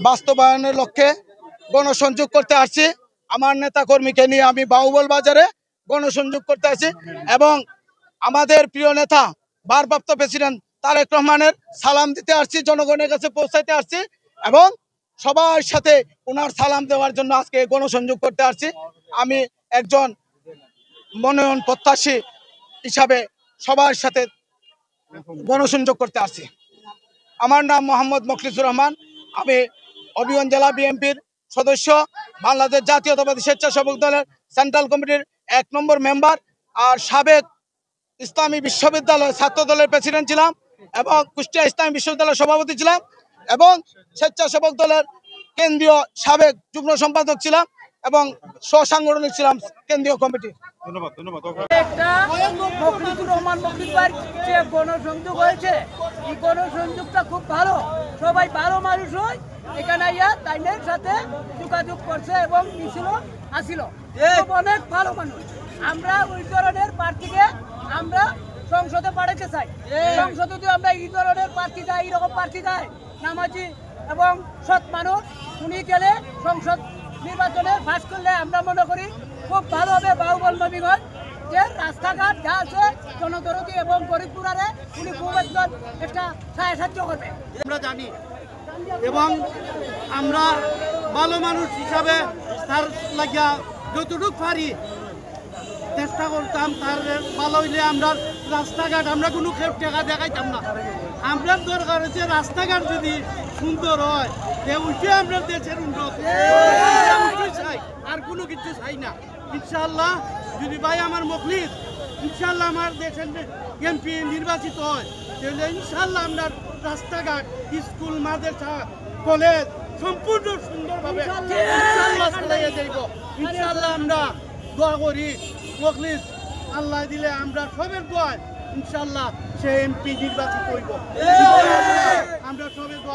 বাস্তবায়নের লক্ষ্যে গণসংযোগ করতে আসছি। আমার নেতা কর্মীকে নিয়ে আমি বাহুবল বাজারে গণসংযোগ করতে আসছি এবং আমাদের প্রিয় নেতা ভারপ্রাপ্ত প্রেসিডেন্ট তারেক রহমানের সালাম দিতে আসছি, জনগণের কাছে পৌঁছাইতে আসছি এবং সবার সাথে ওনার সালাম দেওয়ার জন্য আজকে গণসংযোগ করতে আসছি। আমি একজন মনোনয়ন প্রত্যাশী হিসাবে সবার সাথে গণসংযোগ করতে আসছি। আমার নাম মোহাম্মদ মখলিসুর রহমান। আমি হবিগঞ্জ জেলা বিএনপির সদস্য, বাংলাদেশ জাতীয়তাবাদী স্বেচ্ছাসেবক দলের সেন্ট্রাল কমিটির 1 নম্বর মেম্বার, আর সাবেক ইসলামী বিশ্ববিদ্যালয় ছাত্র দলের প্রেসিডেন্ট ছিলাম এবং কুষ্টিয়া ইসলামী বিশ্ববিদ্যালয়ের সভাপতি ছিলাম এবং স্বেচ্ছাসেবক দলের কেন্দ্রীয় সাবেক যুগ্ম সম্পাদক ছিলাম এবং সহসাংগঠনিক ছিলাম কেন্দ্রীয় কমিটি। মখলিসুর রহমান মখলিস ভাইয়ের যে গণসংযোগ হয়েছে, এই গণসংযোগটা খুব ভালো। সবাই ভালো মানুষ হয়, এখানে তাইনের সাথে যোগাযোগ করছে এবং মিছিল আসিল, অনেক ভালো মানুষ। আমরা ওই ধরনের প্রার্থীকে আমরা সংসদে পাঠাতে চাই। সংসদে যদি আমরা এই ধরনের প্রার্থী চাই, এইরকম প্রার্থী চাই নামাজি এবং সৎ মানুষ, উনি গেলে সংসদ নির্বাচনে পাস করলে আমরা মনে করি খুব ভালো হবে। বাহুবল নবীগঞ্জ যে রাস্তাঘাট যা আছে জনদরদি এবং গরিবপুরারে উনি খুব একজন একটা সাহায্য করবে আমরা জানি এবং আমরা ভালো মানুষ হিসাবে তার লাগিয়া যতটুকু পারি চেষ্টা করতাম। তার ভালো হইলে আমরা রাস্তাঘাট আমরা কোনো টাকা দেখাইতাম না। আমরা দরকার হচ্ছে রাস্তাঘাট যদি সুন্দর হয় ওইটাই আমরা দেশের উন্নতি চাই, আর কোনো কিছু চাই না। ইনশাআল্লাহ যদি ভাই আমার মখলিস ইনশাআল্লাহ আমার দেশের এমপি নির্বাচিত হয় তাহলে ইনশাআল্লাহ আমরা রাস্তাঘাট, স্কুল, মাদ্রাসা, কলেজ সম্পূর্ণ সুন্দরভাবে ইনশাআল্লাহ চালাইয়া যাইব। ইনশাআল্লাহ আমরা দোয়া করি মখলিস আল্লাহ দিলে আমরা সবের দোয়ায় ইনশাআল্লাহ সে এমপি নির্বাচিত হইব। আমরা সবের দোয়া